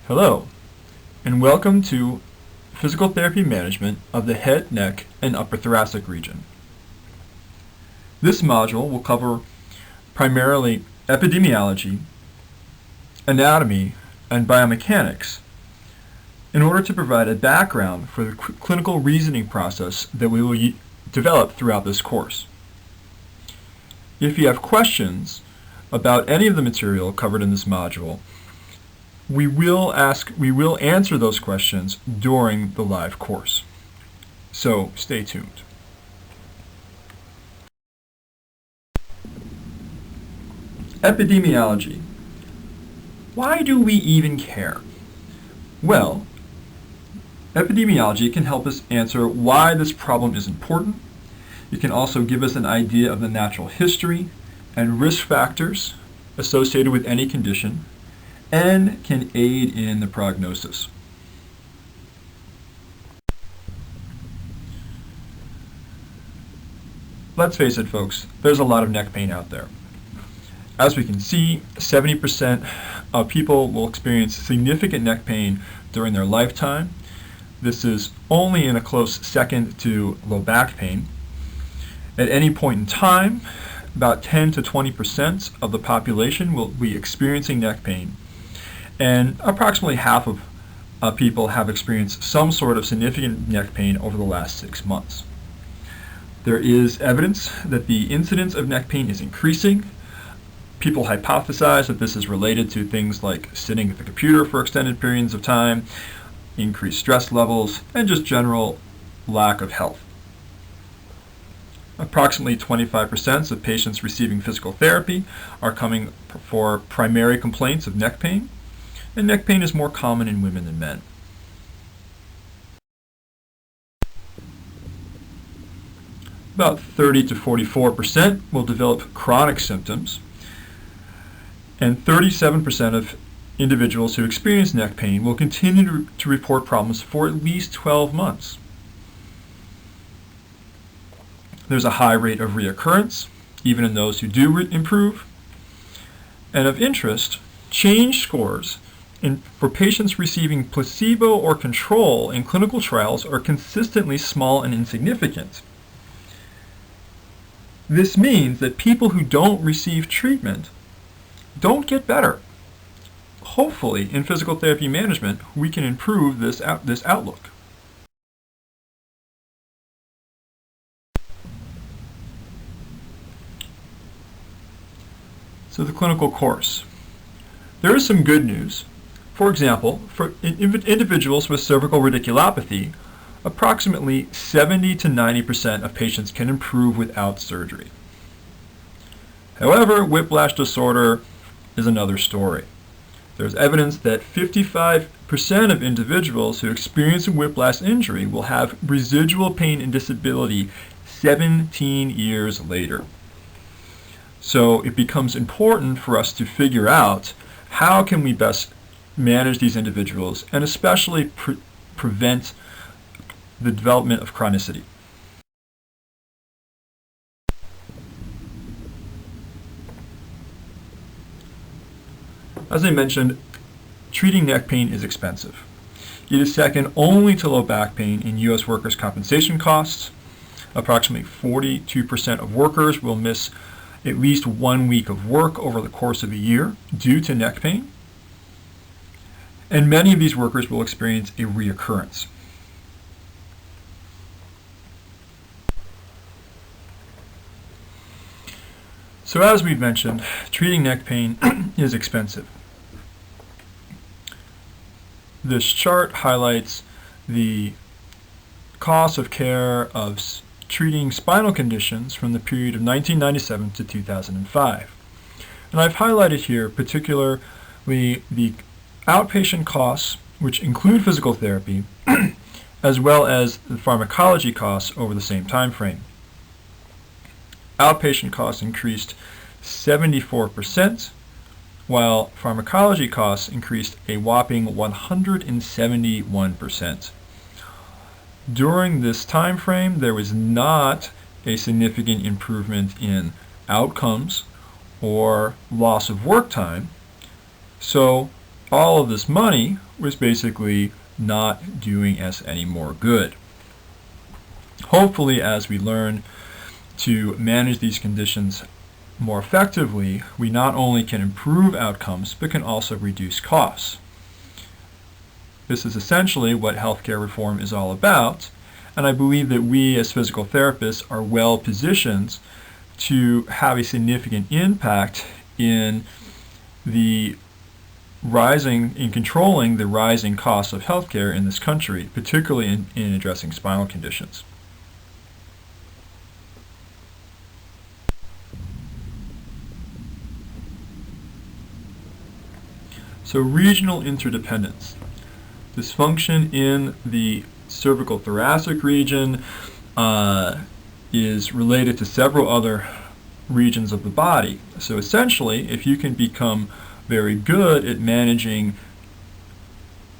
Hello, and welcome to Physical Therapy Management of the Head, Neck, and Upper Thoracic region. This module will cover primarily epidemiology, anatomy, and biomechanics in order to provide a background for the clinical reasoning process that we will develop throughout this course. If you have questions about any of the material covered in this module, we will answer those questions during the live course. So stay tuned. Epidemiology. Why do we even care? Well, epidemiology can help us answer why this problem is important. It can also give us an idea of the natural history and risk factors associated with any condition, and can aid in the prognosis. Let's face it, folks, there's a lot of neck pain out there. As we can see, 70% of people will experience significant neck pain during their lifetime. This is only in a close second to low back pain. At any point in time, about 10 to 20% of the population will be experiencing neck pain, and approximately half of people have experienced some sort of significant neck pain over the last 6 months. There is evidence that the incidence of neck pain is increasing. People hypothesize that this is related to things like sitting at the computer for extended periods of time, increased stress levels, and just general lack of health. Approximately 25% of patients receiving physical therapy are coming for primary complaints of neck pain, and neck pain is more common in women than men. About 30 to 44% will develop chronic symptoms, and 37% of individuals who experience neck pain will continue to report problems for at least 12 months. There's a high rate of reoccurrence, even in those who do improve. And of interest, change scores for patients receiving placebo or control in clinical trials are consistently small and insignificant. This means that people who don't receive treatment don't get better. Hopefully, in physical therapy management, we can improve this outlook. So the clinical course. There is some good news. For example, for individuals with cervical radiculopathy, approximately 70 to 90% of patients can improve without surgery. However, whiplash disorder is another story. There's evidence that 55% of individuals who experience a whiplash injury will have residual pain and disability 17 years later. So it becomes important for us to figure out how can we best manage these individuals and especially prevent the development of chronicity. As I mentioned, treating neck pain is expensive. It is second only to low back pain in U.S. workers' compensation costs. Approximately 42% of workers will miss at least 1 week of work over the course of a year due to neck pain. And many of these workers will experience a reoccurrence. So as we've mentioned, treating neck pain is expensive. This chart highlights the cost of care of treating spinal conditions from the period of 1997 to 2005. And I've highlighted here particularly the outpatient costs, which include physical therapy, as well as the pharmacology costs over the same time frame. Outpatient costs increased 74%, while pharmacology costs increased a whopping 171%. During this time frame, there was not a significant improvement in outcomes or loss of work time, So all of this money was basically not doing us any more good. Hopefully, as we learn to manage these conditions more effectively, we not only can improve outcomes, but can also reduce costs. This is essentially what healthcare reform is all about, and I believe that we as physical therapists are well positioned to have a significant impact in controlling the rising costs of healthcare in this country, particularly in addressing spinal conditions. So regional interdependence. Dysfunction in the cervical thoracic region is related to several other regions of the body. So essentially, if you can become very good at managing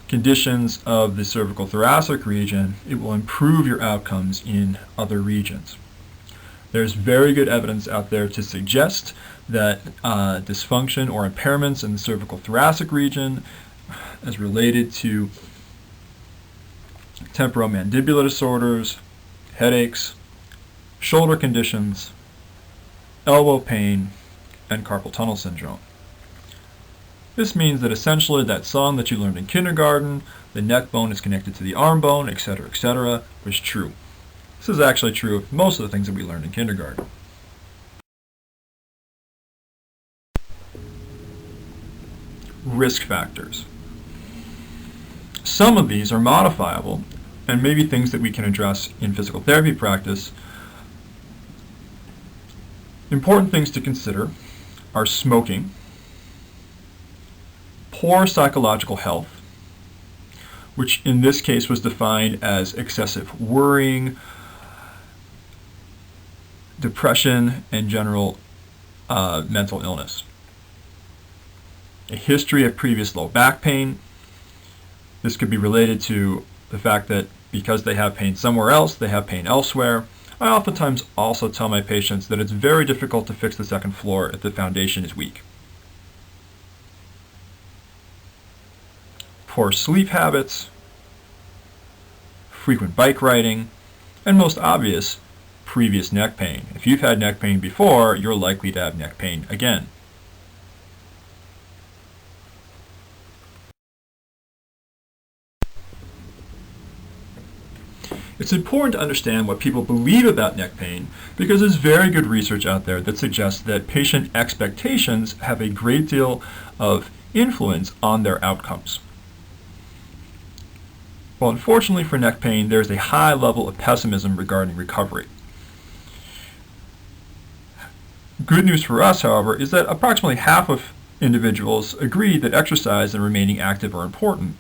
conditions of the cervical thoracic region, it will improve your outcomes in other regions. There's very good evidence out there to suggest that dysfunction or impairments in the cervical thoracic region is related to temporomandibular disorders, headaches, shoulder conditions, elbow pain, and carpal tunnel syndrome. This means that essentially that song that you learned in kindergarten, the neck bone is connected to the arm bone, etc., was true. This is actually true of most of the things that we learned in kindergarten. Risk factors. Some of these are modifiable and maybe things that we can address in physical therapy practice. Important things to consider are smoking, poor psychological health, which in this case was defined as excessive worrying, depression, and general mental illness. A history of previous low back pain. This could be related to the fact that because they have pain somewhere else, they have pain elsewhere. I oftentimes also tell my patients that it's very difficult to fix the second floor if the foundation is weak. Poor sleep habits, frequent bike riding, and most obvious, previous neck pain. If you've had neck pain before, you're likely to have neck pain again. It's important to understand what people believe about neck pain because there's very good research out there that suggests that patient expectations have a great deal of influence on their outcomes. Well, unfortunately for neck pain, there's a high level of pessimism regarding recovery. Good news for us, however, is that approximately half of individuals agree that exercise and remaining active are important.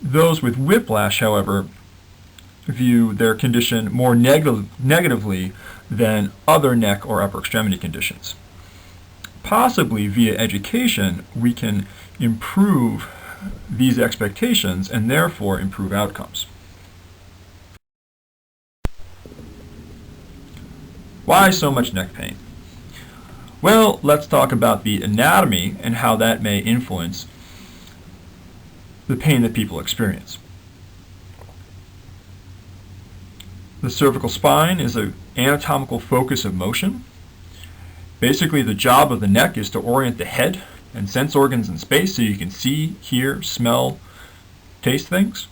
Those with whiplash, however, view their condition more negatively than other neck or upper extremity conditions. Possibly via education, we can improve these expectations and therefore improve outcomes. Why so much neck pain? Well, let's talk about the anatomy and how that may influence the pain that people experience. The cervical spine is an anatomical focus of motion. Basically, the job of the neck is to orient the head and sense organs in space so you can see, hear, smell, taste things,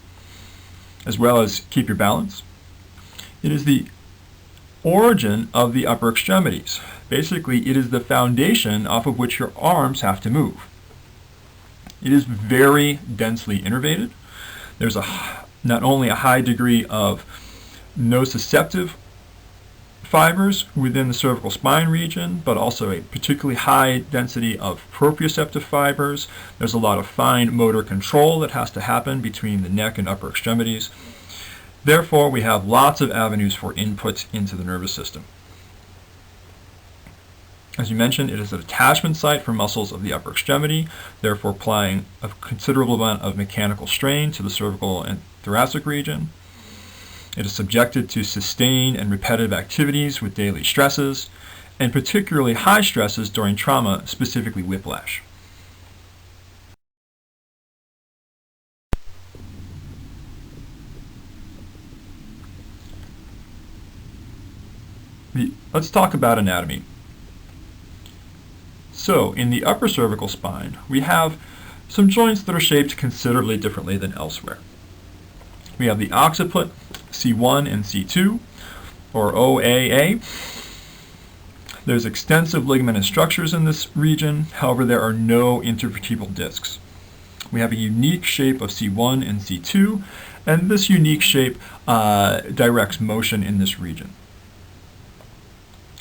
as well as keep your balance. It is the origin of the upper extremities. Basically, it is the foundation off of which your arms have to move. It is very densely innervated. There's not only a high degree of nociceptive fibers within the cervical spine region, but also a particularly high density of proprioceptive fibers. There's a lot of fine motor control that has to happen between the neck and upper extremities. Therefore, we have lots of avenues for inputs into the nervous system. As you mentioned, it is an attachment site for muscles of the upper extremity, therefore applying a considerable amount of mechanical strain to the cervical and thoracic region. It is subjected to sustained and repetitive activities with daily stresses, and particularly high stresses during trauma, specifically whiplash. Let's talk about anatomy. So, in the upper cervical spine, we have some joints that are shaped considerably differently than elsewhere. We have the occiput, C1 and C2, or OAA. There's extensive ligamentous structures in this region, however there are no intervertebral discs. We have a unique shape of C1 and C2, and this unique shape directs motion in this region.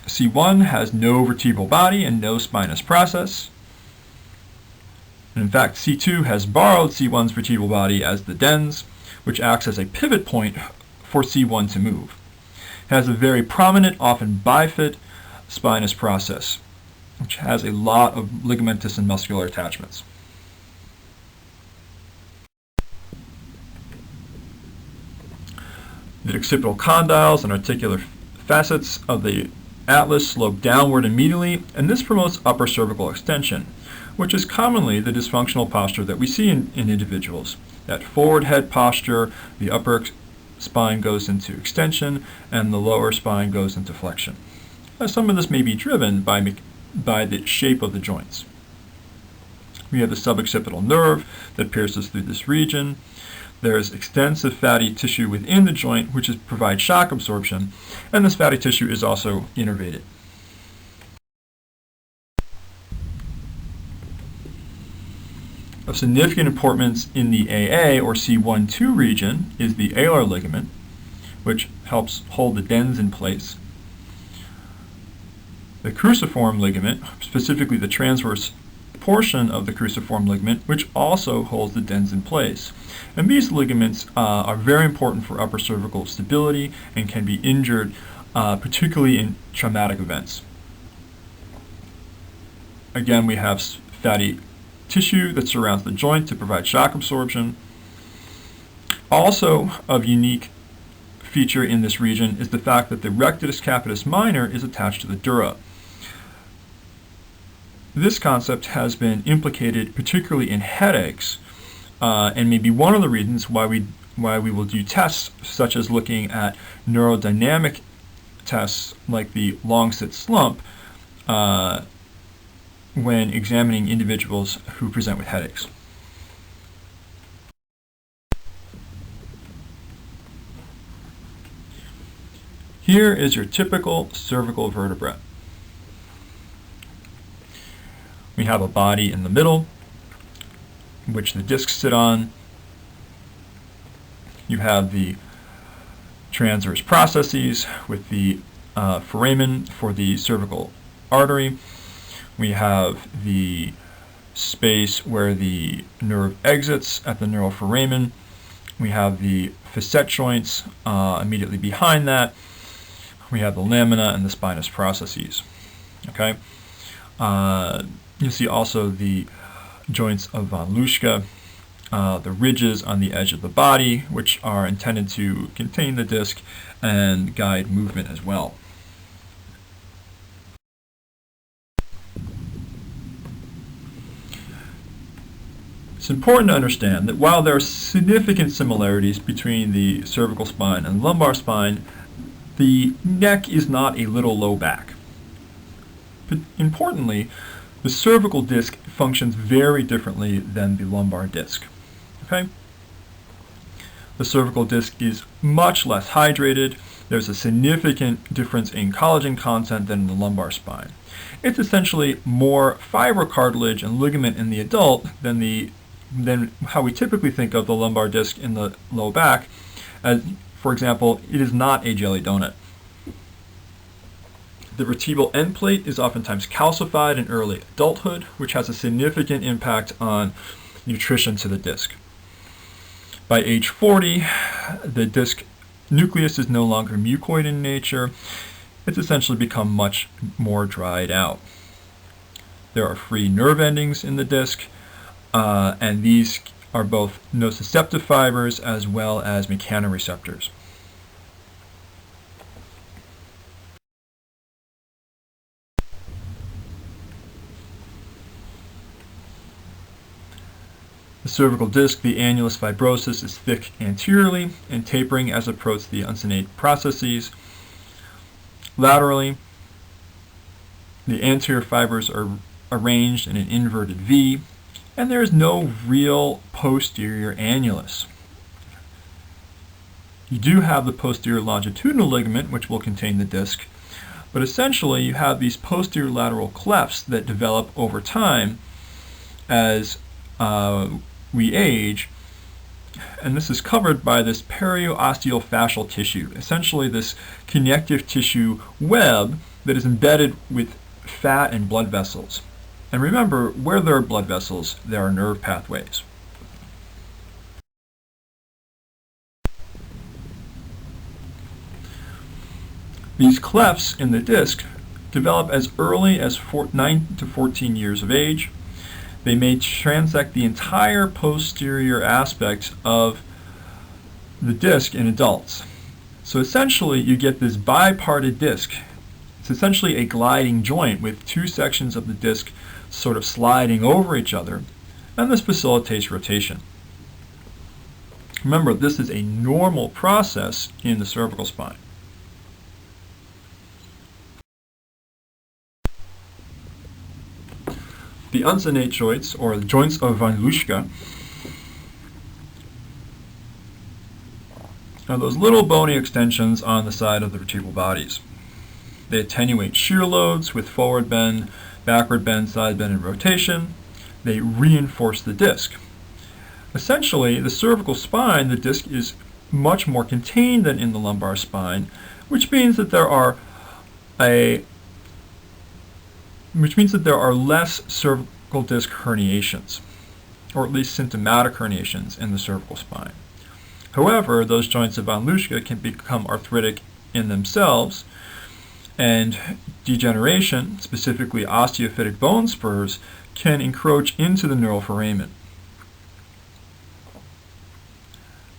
C1 has no vertebral body and no spinous process. And in fact, C2 has borrowed C1's vertebral body as the dens, which acts as a pivot point for C1 to move. It has a very prominent, often bifid, spinous process, which has a lot of ligamentous and muscular attachments. The occipital condyles and articular facets of the atlas slope downward immediately, and this promotes upper cervical extension, which is commonly the dysfunctional posture that we see in individuals. That forward head posture, the upper spine goes into extension, and the lower spine goes into flexion. Now, some of this may be driven by the shape of the joints. We have the suboccipital nerve that pierces through this region. There is extensive fatty tissue within the joint, which provides shock absorption, and this fatty tissue is also innervated. Of significant importance in the AA, or C1-2 region, is the alar ligament, which helps hold the dens in place. The cruciform ligament, specifically the transverse portion of the cruciform ligament, which also holds the dens in place. And these ligaments are very important for upper cervical stability and can be injured, particularly in traumatic events. Again, we have fatty tissue that surrounds the joint to provide shock absorption. Also of unique feature in this region is the fact that the rectus capitis minor is attached to the dura. This concept has been implicated particularly in headaches, and may be one of the reasons why we will do tests such as looking at neurodynamic tests like the long sit slump when examining individuals who present with headaches. Here is your typical cervical vertebra. We have a body in the middle, which the discs sit on. You have the transverse processes with the foramen for the cervical artery. We have the space where the nerve exits at the neuroforamen. We have the facet joints immediately behind that. We have the lamina and the spinous processes. Okay. You see also the joints of von Luschka, the ridges on the edge of the body, which are intended to contain the disc and guide movement as well. It's important to understand that while there are significant similarities between the cervical spine and lumbar spine, the neck is not a little low back. But importantly, the cervical disc functions very differently than the lumbar disc. Okay? The cervical disc is much less hydrated. There's a significant difference in collagen content than in the lumbar spine. It's essentially more fibrocartilage and ligament in the adult than how we typically think of the lumbar disc in the low back. As, for example, it is not a jelly donut. The vertebral end plate is oftentimes calcified in early adulthood, which has a significant impact on nutrition to the disc. By age 40, the disc nucleus is no longer mucoid in nature. It's essentially become much more dried out. There are free nerve endings in the disc, and these are both nociceptive fibers as well as mechanoreceptors. The cervical disc, the annulus fibrosus, is thick anteriorly and tapering as it approaches the uncinate processes. Laterally, the anterior fibers are arranged in an inverted V, and there is no real posterior annulus. You do have the posterior longitudinal ligament, which will contain the disc, but essentially you have these posterior lateral clefts that develop over time as we age, and this is covered by this periosteofascial tissue, essentially this connective tissue web that is embedded with fat and blood vessels. And remember, where there are blood vessels, there are nerve pathways. These clefts in the disc develop as early as 9 to 14 years of age. They may transect the entire posterior aspect of the disc in adults. So essentially you get this bipartite disc. It's essentially a gliding joint with two sections of the disc sort of sliding over each other, and this facilitates rotation. Remember, this is a normal process in the cervical spine. The uncinate joints, or the joints of von Luschka, are those little bony extensions on the side of the vertebral bodies. They attenuate shear loads with forward bend, backward bend, side bend, and rotation. They reinforce the disc. Essentially, the cervical spine, the disc is much more contained than in the lumbar spine, which means that there are less cervical disc herniations, or at least symptomatic herniations in the cervical spine. However, those joints of von Luschka can become arthritic in themselves, and degeneration, specifically osteophytic bone spurs, can encroach into the neural foramen.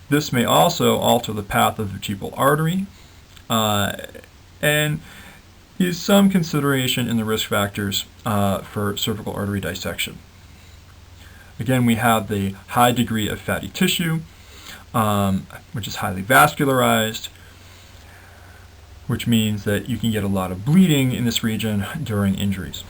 This may also alter the path of the vertebral artery, and is some consideration in the risk factors for cervical artery dissection. Again, we have the high degree of fatty tissue, which is highly vascularized, which means that you can get a lot of bleeding in this region during injuries.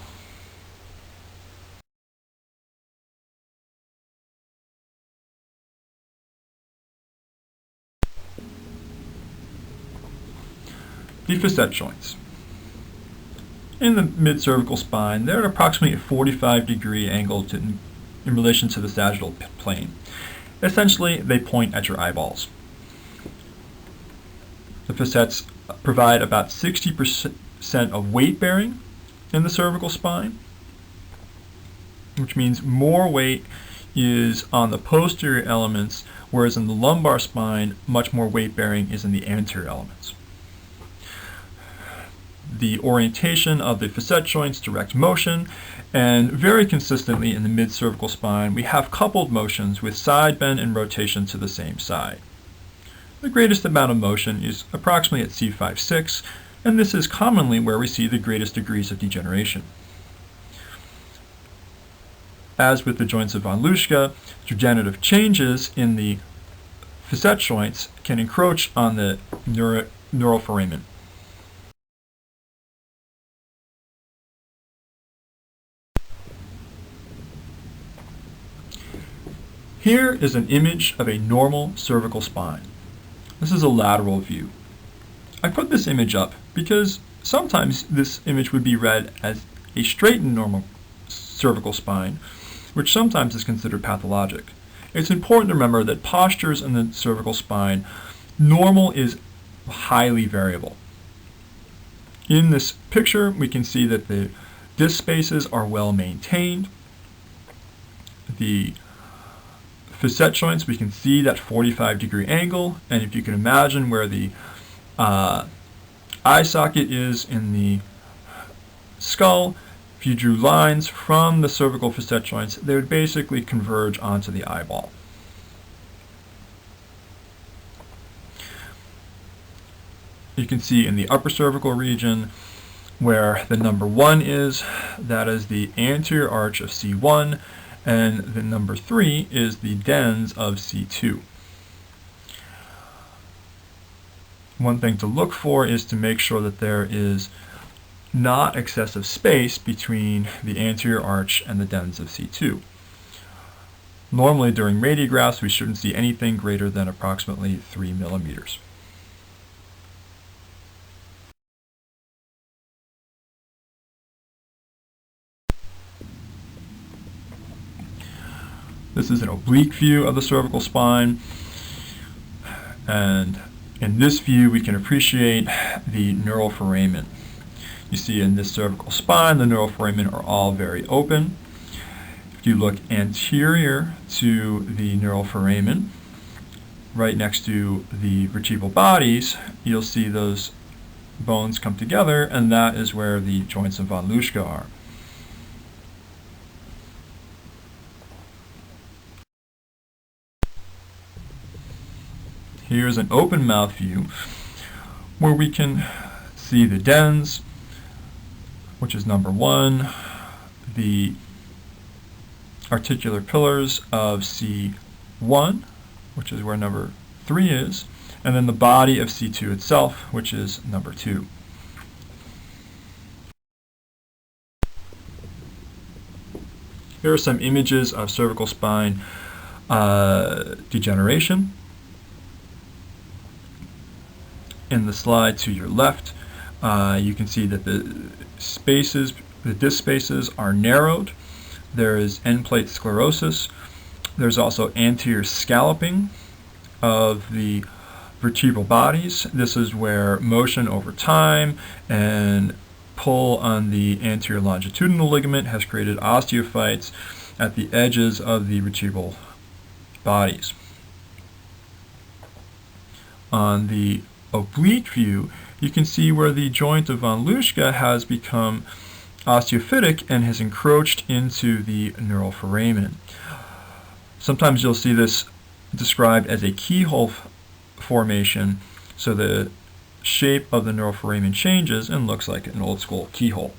The facet joints. In the mid-cervical spine, they're at approximately a 45-degree angle in relation to the sagittal plane. Essentially, they point at your eyeballs. The facets provide about 60% of weight bearing in the cervical spine, which means more weight is on the posterior elements, whereas in the lumbar spine, much more weight bearing is in the anterior elements. The orientation of the facet joints direct motion, and very consistently in the mid-cervical spine, we have coupled motions with side bend and rotation to the same side. The greatest amount of motion is approximately at C5-6, and this is commonly where we see the greatest degrees of degeneration. As with the joints of von Luschka, degenerative changes in the facet joints can encroach on the neural foramen. Here is an image of a normal cervical spine. This is a lateral view. I put this image up because sometimes this image would be read as a straightened normal cervical spine, which sometimes is considered pathologic. It's important to remember that postures in the cervical spine, normal is highly variable. In this picture, we can see that the disc spaces are well maintained. The facet joints, we can see that 45-degree angle, and if you can imagine where the eye socket is in the skull, if you drew lines from the cervical facet joints, they would basically converge onto the eyeball. You can see in the upper cervical region where the number 1 is, that is the anterior arch of C1, and the number 3 is the dens of C2. One thing to look for is to make sure that there is not excessive space between the anterior arch and the dens of C2. Normally during radiographs we shouldn't see anything greater than approximately 3 millimeters. This is an oblique view of the cervical spine, and in this view we can appreciate the neural foramen. You see in this cervical spine the neural foramen are all very open. If you look anterior to the neural foramen, right next to the vertebral bodies, you'll see those bones come together, and that is where the joints of von Luschka are. Here's an open mouth view where we can see the dens, which is number 1, the articular pillars of C1, which is where number 3 is, and then the body of C2 itself, which is number 2. Here are some images of cervical spine degeneration. In the slide to your left, you can see that the disc spaces are narrowed. There is end plate sclerosis. There's also anterior scalloping of the vertebral bodies. This is where motion over time and pull on the anterior longitudinal ligament has created osteophytes at the edges of the vertebral bodies. On the oblique view, you can see where the joint of von Luschka has become osteophytic and has encroached into the neural foramen. Sometimes you'll see this described as a keyhole formation, so the shape of the neural foramen changes and looks like an old school keyhole.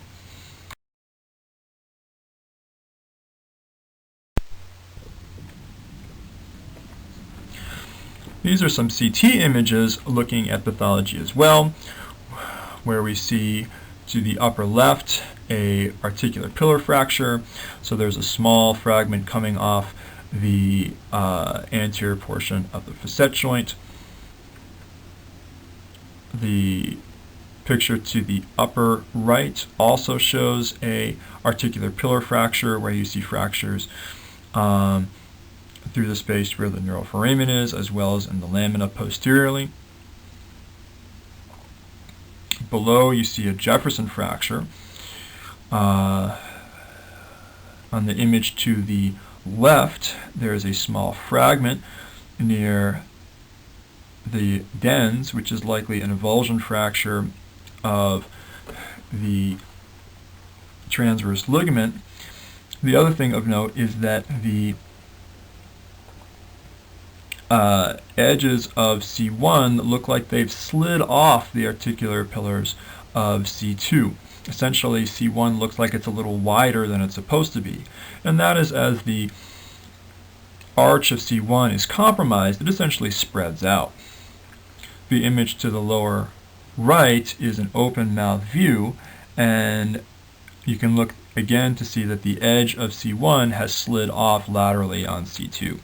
These are some CT images looking at pathology as well, where we see to the upper left a articular pillar fracture. So there's a small fragment coming off the anterior portion of the facet joint. The picture to the upper right also shows a articular pillar fracture where you see fractures through the space where the neural foramen is, as well as in the lamina posteriorly. Below you see a Jefferson fracture. On the image to the left, there is a small fragment near the dens, which is likely an avulsion fracture of the transverse ligament. The other thing of note is that the edges of C1 look like they've slid off the articular pillars of C2. Essentially, C1 looks like it's a little wider than it's supposed to be, and that is as the arch of C1 is compromised, it essentially spreads out. The image to the lower right is an open mouth view, and you can look again to see that the edge of C1 has slid off laterally on C2.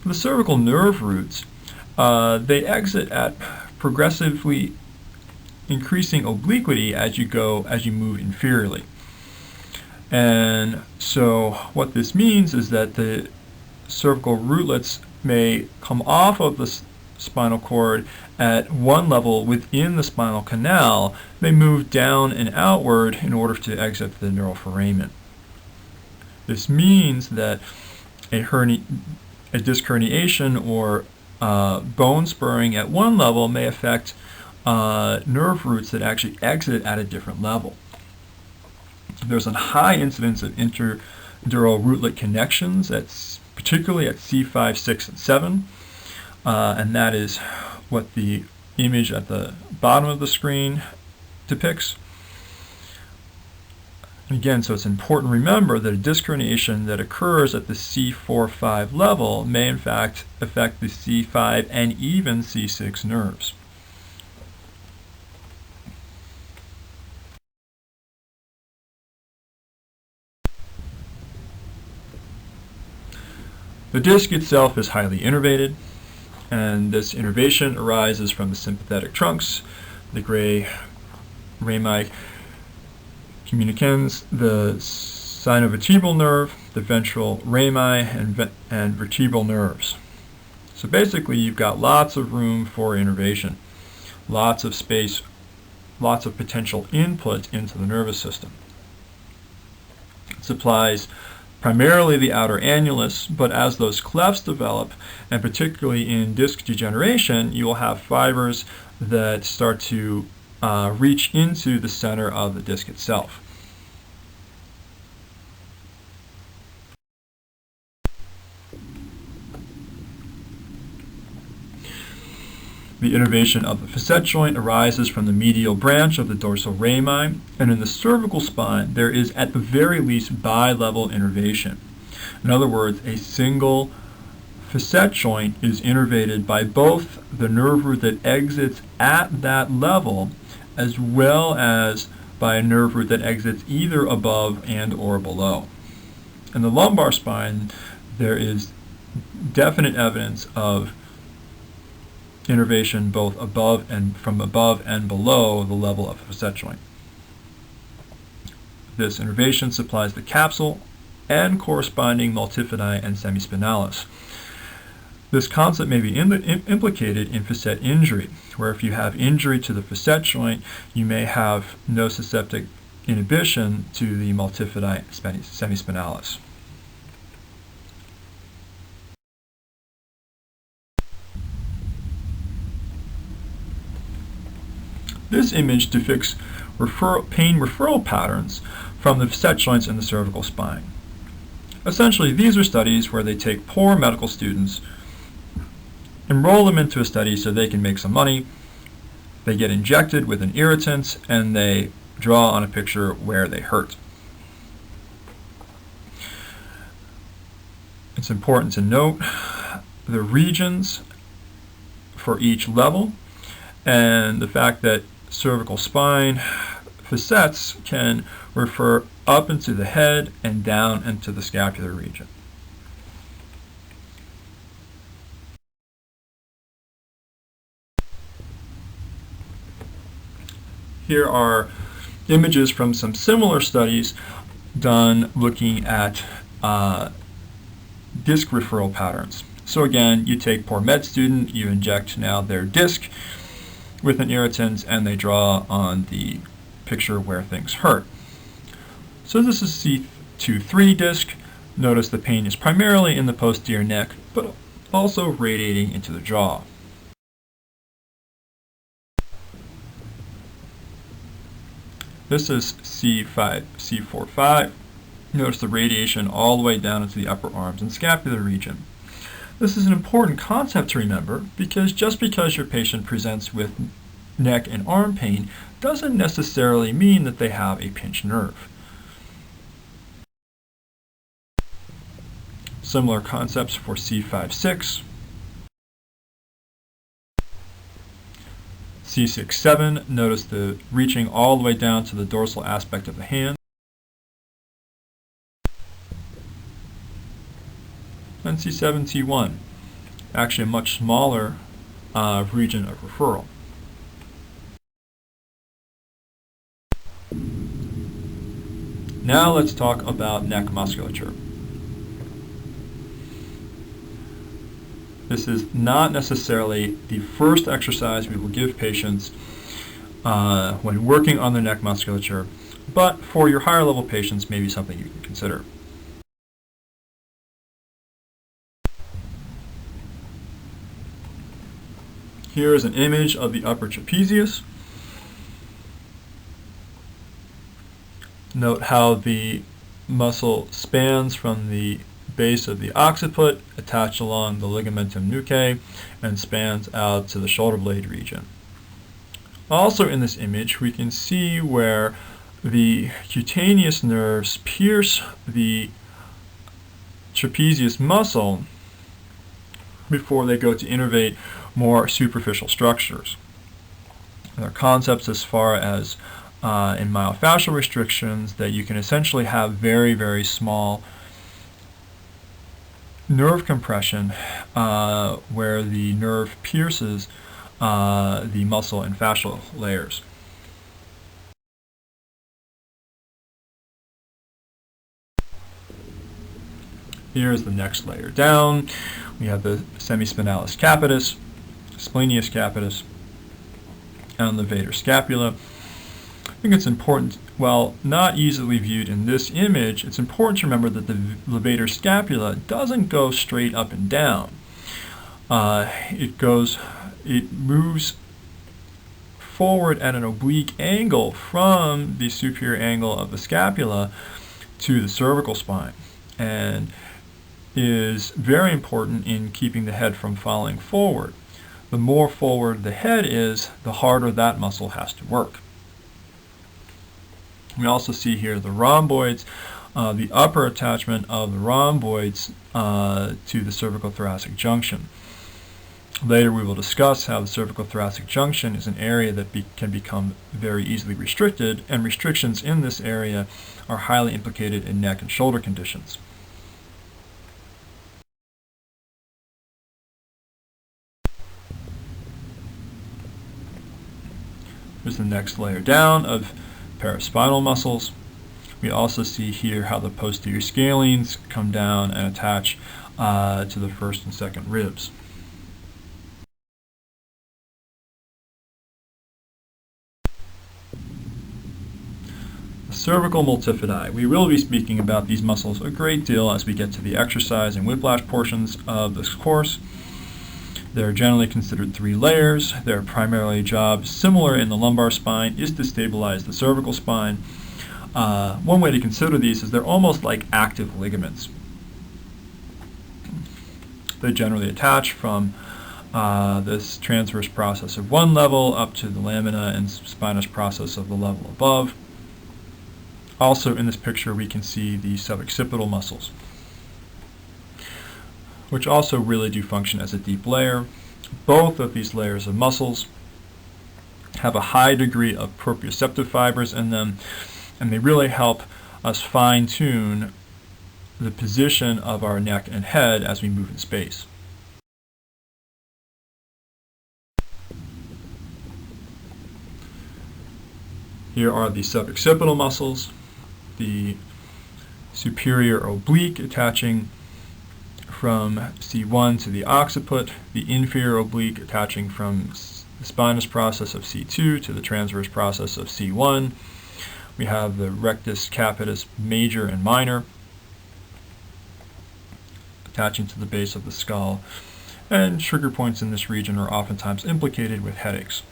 The cervical nerve roots, they exit at progressively increasing obliquity as you move inferiorly. And so what this means is that the cervical rootlets may come off of the spinal cord at one level within the spinal canal. They move down and outward in order to exit the neural foramen. This means that a disc herniation or bone spurring at one level may affect nerve roots that actually exit at a different level. There's a high incidence of interdural rootlet connections, particularly at C5, 6, and 7, and that is what the image at the bottom of the screen depicts. And again, so it's important to remember that a disc herniation that occurs at the C4-5 level may in fact affect the C5 and even C6 nerves. The disc itself is highly innervated, and this innervation arises from the sympathetic trunks, the gray rami communicans, the sinovertebral nerve, the ventral rami, and vertebral nerves. So basically you've got lots of room for innervation, lots of space, lots of potential input into the nervous system. It supplies primarily the outer annulus, but as those clefts develop, and particularly in disc degeneration, you will have fibers that start to reach into the center of the disc itself. The innervation of the facet joint arises from the medial branch of the dorsal rami, and in the cervical spine there is at the very least bi-level innervation. In other words, a single facet joint is innervated by both the nerve root that exits at that level as well as by a nerve root that exits either above and or below. In the lumbar spine, there is definite evidence of innervation both above and from above and below the level of the facet joint. This innervation supplies the capsule and corresponding multifidi and semispinalis. This concept may be implicated in facet injury, where if you have injury to the facet joint, you may have nociceptive inhibition to the multifidi semispinalis. This image depicts pain referral patterns from the facet joints in the cervical spine. Essentially, these are studies where they take poor medical students, enroll them into a study so they can make some money, they get injected with an irritant, and they draw on a picture where they hurt. It's important to note the regions for each level and the fact that cervical spine facets can refer up into the head and down into the scapular region. Here are images from some similar studies done looking at disc referral patterns. So again, you take poor med student, you inject now their disc with an irritant, and they draw on the picture where things hurt. So this is C2-3 disc. Notice the pain is primarily in the posterior neck, but also radiating into the jaw. This is C4-5. Notice the radiation all the way down into the upper arms and scapular region. This is an important concept to remember because just because your patient presents with neck and arm pain doesn't necessarily mean that they have a pinched nerve. Similar concepts for C5-6. C6-7, notice the reaching all the way down to the dorsal aspect of the hand. And C7-T1, actually a much smaller region of referral. Now let's talk about neck musculature. This is not necessarily the first exercise we will give patients when working on the neck musculature, but for your higher level patients, maybe something you can consider. Here is an image of the upper trapezius. Note how the muscle spans from the base of the occiput, attached along the ligamentum nuchae, and spans out to the shoulder blade region. Also in this image, we can see where the cutaneous nerves pierce the trapezius muscle before they go to innervate more superficial structures. There are concepts as far as in myofascial restrictions that you can essentially have very, very small nerve compression where the nerve pierces the muscle and fascial layers. Here is the next layer down. We have the semispinalis capitis, splenius capitis, and levator scapula. I think it's important, while not easily viewed in this image, it's important to remember that the levator scapula doesn't go straight up and down. It moves forward at an oblique angle from the superior angle of the scapula to the cervical spine, and is very important in keeping the head from falling forward. The more forward the head is, the harder that muscle has to work. We also see here the rhomboids, the upper attachment of the rhomboids to the cervical-thoracic junction. Later we will discuss how the cervical-thoracic junction is an area that can become very easily restricted, and restrictions in this area are highly implicated in neck and shoulder conditions. Here's the next layer down of paraspinal muscles. We also see here how the posterior scalenes come down and attach to the first and second ribs. The cervical multifidi. We will be speaking about these muscles a great deal as we get to the exercise and whiplash portions of this course. They're generally considered 3 layers. Their primary job, similar in the lumbar spine, is to stabilize the cervical spine. One way to consider these is they're almost like active ligaments. They generally attach from this transverse process of one level up to the lamina and spinous process of the level above. Also in this picture we can see the suboccipital muscles, which also really do function as a deep layer. Both of these layers of muscles have a high degree of proprioceptive fibers in them, and they really help us fine-tune the position of our neck and head as we move in space. Here are the suboccipital muscles, the superior oblique attaching from C1 to the occiput, the inferior oblique attaching from the spinous process of C2 to the transverse process of C1. We have the rectus capitis major and minor attaching to the base of the skull, and trigger points in this region are oftentimes implicated with headaches.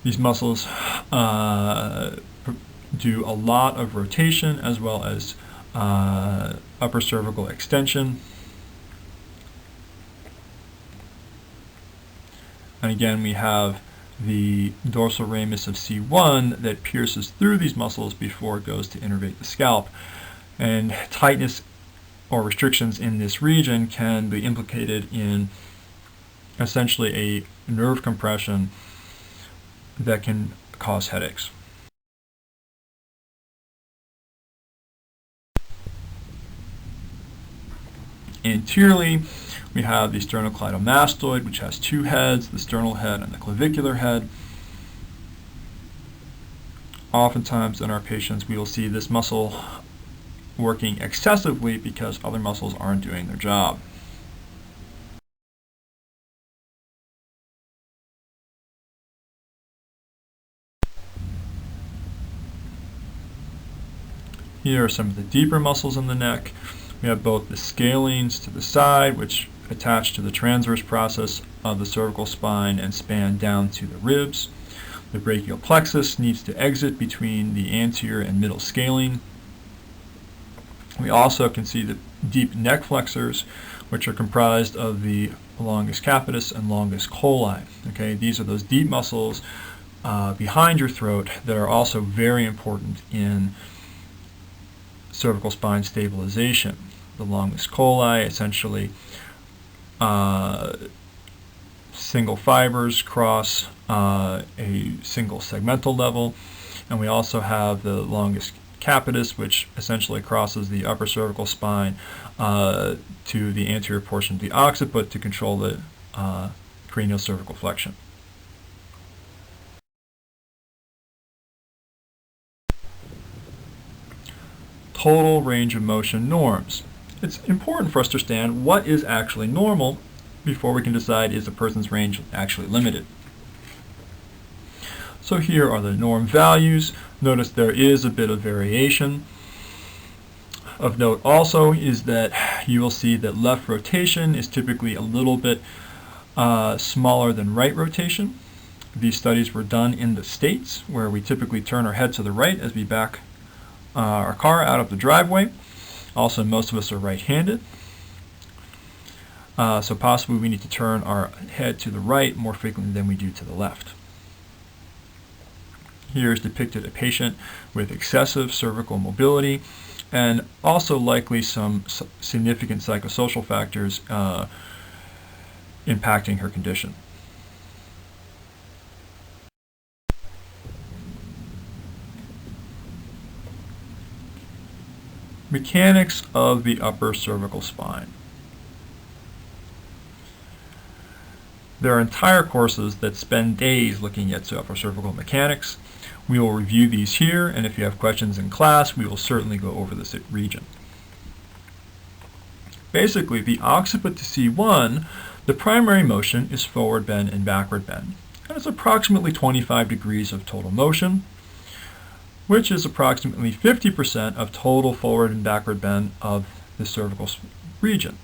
These muscles do a lot of rotation as well as upper cervical extension. And again, we have the dorsal ramus of C1 that pierces through these muscles before it goes to innervate the scalp. And tightness or restrictions in this region can be implicated in essentially a nerve compression that can cause headaches. Anteriorly, we have the sternocleidomastoid, which has 2 heads, the sternal head and the clavicular head. Oftentimes in our patients, we will see this muscle working excessively because other muscles aren't doing their job. Here are some of the deeper muscles in the neck. We have both the scalenes to the side, which attach to the transverse process of the cervical spine and span down to the ribs. The brachial plexus needs to exit between the anterior and middle scalene. We also can see the deep neck flexors, which are comprised of the longus capitis and longus colli. Okay, these are those deep muscles behind your throat that are also very important in cervical spine stabilization. The longus colli, essentially single fibers cross a single segmental level, and we also have the longus capitis, which essentially crosses the upper cervical spine to the anterior portion of the occiput to control the cranial cervical flexion. Total range of motion norms. It's important for us to understand what is actually normal before we can decide is a person's range actually limited. So here are the norm values. Notice there is a bit of variation. Of note also is that you will see that left rotation is typically a little bit smaller than right rotation. These studies were done in the States, where we typically turn our head to the right as we back our car out of the driveway. Also, most of us are right-handed. So possibly we need to turn our head to the right more frequently than we do to the left. Here is depicted a patient with excessive cervical mobility and also likely some significant psychosocial factors impacting her condition. Mechanics of the upper cervical spine. There are entire courses that spend days looking at upper cervical mechanics. We will review these here, and if you have questions in class, we will certainly go over this region. Basically, the occiput to C1, the primary motion is forward bend and backward bend. And it's approximately 25 degrees of total motion, which is approximately 50% of total forward and backward bend of the cervical region.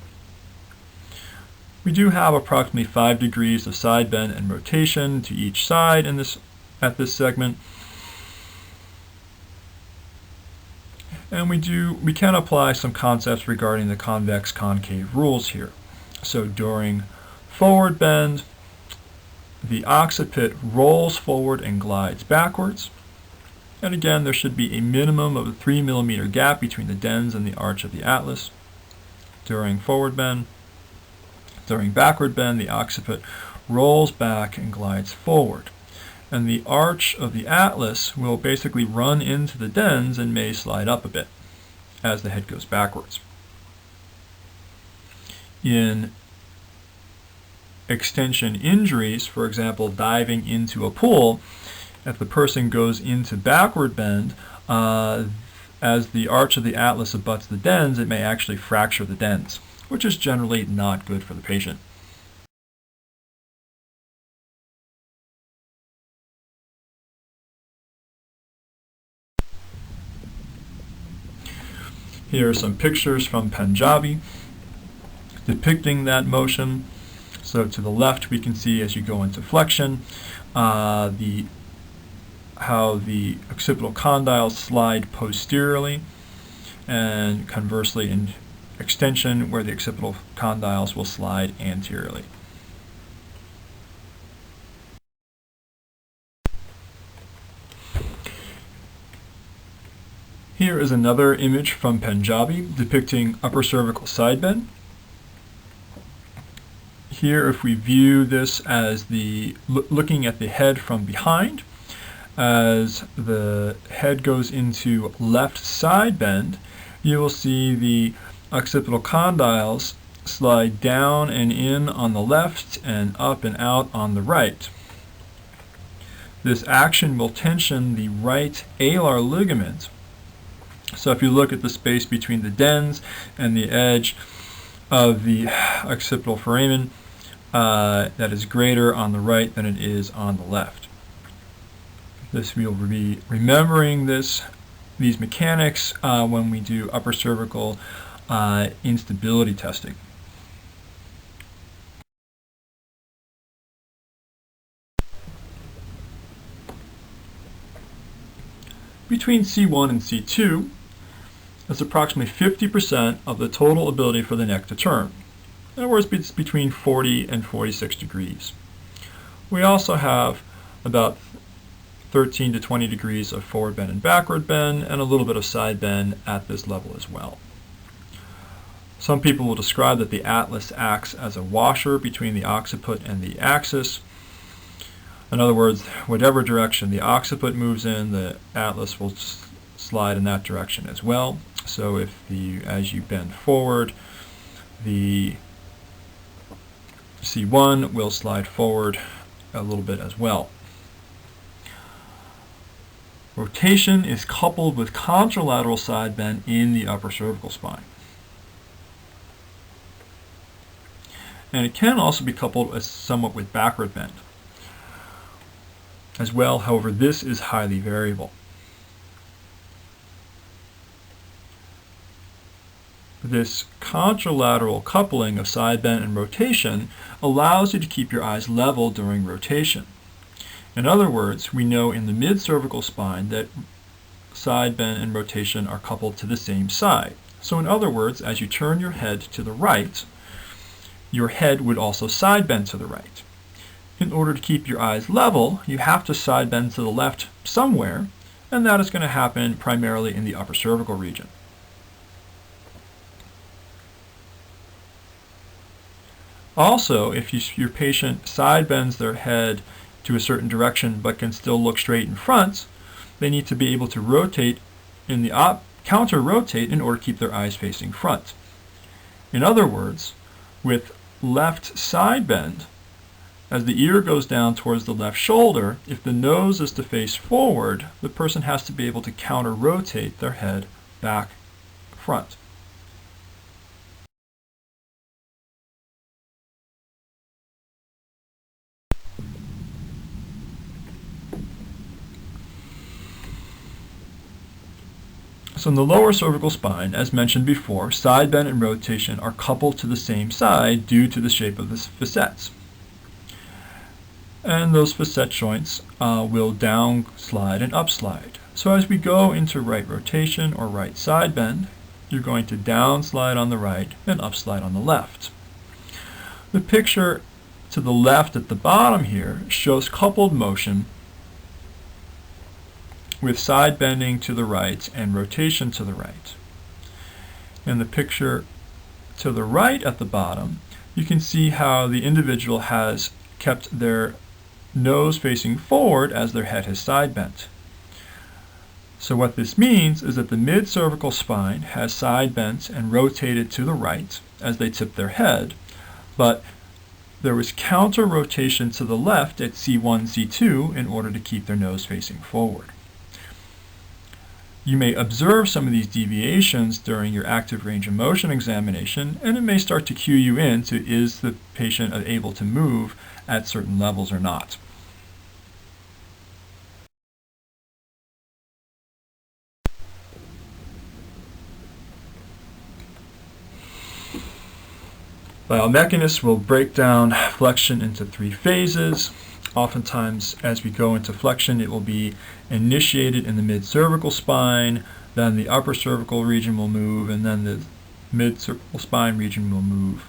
We do have approximately 5 degrees of side bend and rotation to each side at this segment. And we can apply some concepts regarding the convex-concave rules here. So during forward bend, the occiput rolls forward and glides backwards. And again, there should be a minimum of a 3 millimeter gap between the dens and the arch of the atlas during forward bend. During backward bend, the occiput rolls back and glides forward. And the arch of the atlas will basically run into the dens and may slide up a bit as the head goes backwards. In extension injuries, for example, diving into a pool, if the person goes into backward bend, as the arch of the atlas abuts the dens, it may actually fracture the dens, which is generally not good for the patient. Here are some pictures from Punjabi depicting that motion. So to the left, we can see as you go into flexion, how the occipital condyles slide posteriorly, and conversely in extension, where the occipital condyles will slide anteriorly. Here is another image from Punjabi depicting upper cervical side bend. Here, if we view this as looking at the head from behind, as the head goes into left side bend, you will see the occipital condyles slide down and in on the left and up and out on the right. This action will tension the right alar ligament. So if you look at the space between the dens and the edge of the occipital foramen, that is greater on the right than it is on the left. This we'll be remembering these mechanics when we do upper cervical instability testing. between C1 and C2 is approximately 50% of the total ability for the neck to turn. In other words, it's between 40 and 46 degrees. We also have about 13 to 20 degrees of forward bend and backward bend, and a little bit of side bend at this level as well. Some people will describe that the atlas acts as a washer between the occiput and the axis. In other words, whatever direction the occiput moves in, the atlas will slide in that direction as well. So as you bend forward, the C1 will slide forward a little bit as well. Rotation is coupled with contralateral side bend in the upper cervical spine. And it can also be coupled somewhat with backward bend as well. However, this is highly variable. This contralateral coupling of side bend and rotation allows you to keep your eyes level during rotation. In other words, we know in the mid-cervical spine that side bend and rotation are coupled to the same side. So in other words, as you turn your head to the right, your head would also side bend to the right. In order to keep your eyes level, you have to side bend to the left somewhere, and that is going to happen primarily in the upper cervical region. Also, if your patient side bends their head to a certain direction but can still look straight in front, they need to be able to rotate in the counter-rotate in order to keep their eyes facing front. In other words, with left side bend, as the ear goes down towards the left shoulder, if the nose is to face forward, the person has to be able to counter-rotate their head back front. So in the lower cervical spine, as mentioned before, side bend and rotation are coupled to the same side due to the shape of the facets. And those facet joints will down slide and up slide. So as we go into right rotation or right side bend, you're going to down slide on the right and up slide on the left. The picture to the left at the bottom here shows coupled motion with side bending to the right and rotation to the right. In the picture to the right at the bottom, you can see how the individual has kept their nose facing forward as their head has side bent. So what this means is that the mid-cervical spine has side bent and rotated to the right as they tip their head, but there was counter rotation to the left at C1, C2 in order to keep their nose facing forward. You may observe some of these deviations during your active range of motion examination, and it may start to cue you in to is the patient able to move at certain levels or not. Biomechanists will break down flexion into 3 phases. Oftentimes, as we go into flexion, it will be initiated in the mid-cervical spine, then the upper cervical region will move, and then the mid-cervical spine region will move.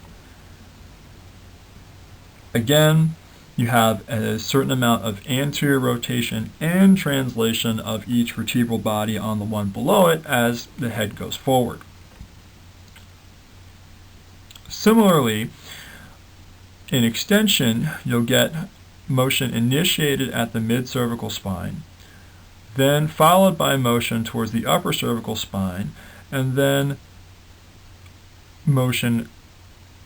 Again, you have a certain amount of anterior rotation and translation of each vertebral body on the one below it as the head goes forward. Similarly, in extension, you'll get motion initiated at the mid-cervical spine, then followed by motion towards the upper cervical spine, and then motion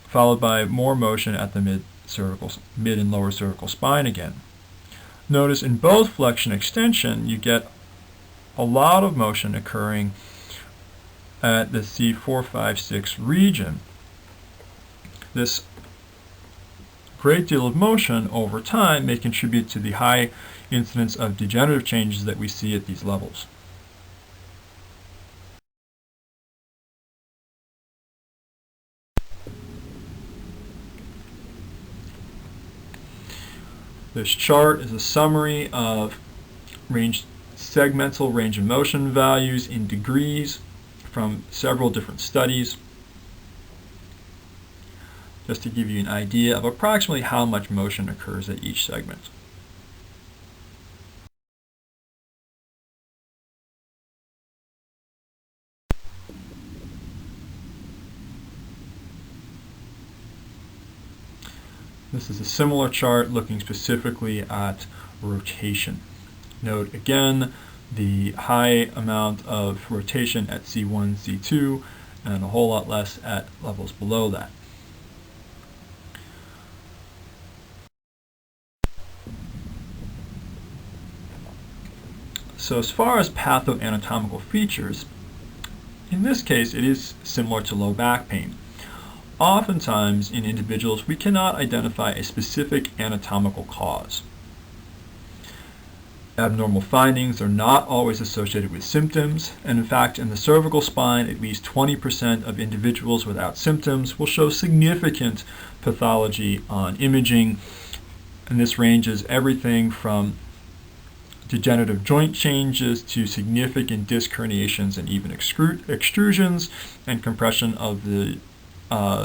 followed by more motion at the mid and lower cervical spine again. Notice in both flexion and extension, you get a lot of motion occurring at the C4, 5, 6 region. This great deal of motion over time may contribute to the high incidence of degenerative changes that we see at these levels. This chart is a summary of range segmental range of motion values in degrees from several different studies, just to give you an idea of approximately how much motion occurs at each segment. This is a similar chart looking specifically at rotation. Note again the high amount of rotation at C1, C2, and a whole lot less at levels below that. So as far as pathoanatomical features, in this case it is similar to low back pain. Oftentimes in individuals we cannot identify a specific anatomical cause. Abnormal findings are not always associated with symptoms, and in fact in the cervical spine at least 20% of individuals without symptoms will show significant pathology on imaging, and this ranges everything from degenerative joint changes to significant disc herniations and even extrusions and compression of the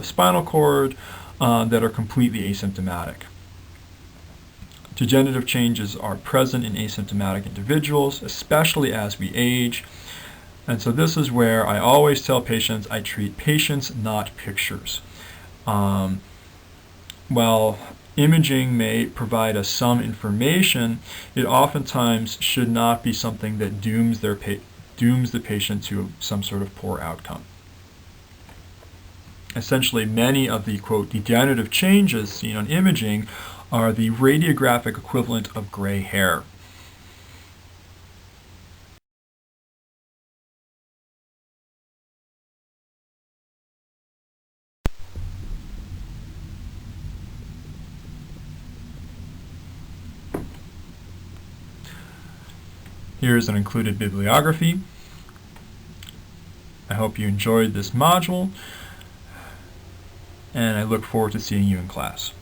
spinal cord that are completely asymptomatic. Degenerative changes are present in asymptomatic individuals, especially as we age. And so this is where I always tell patients I treat patients, not pictures. While imaging may provide us some information, it oftentimes should not be something that dooms the patient to some sort of poor outcome. Essentially, many of the, quote, degenerative changes seen on imaging are the radiographic equivalent of gray hair. Here's an included bibliography. I hope you enjoyed this module, and I look forward to seeing you in class.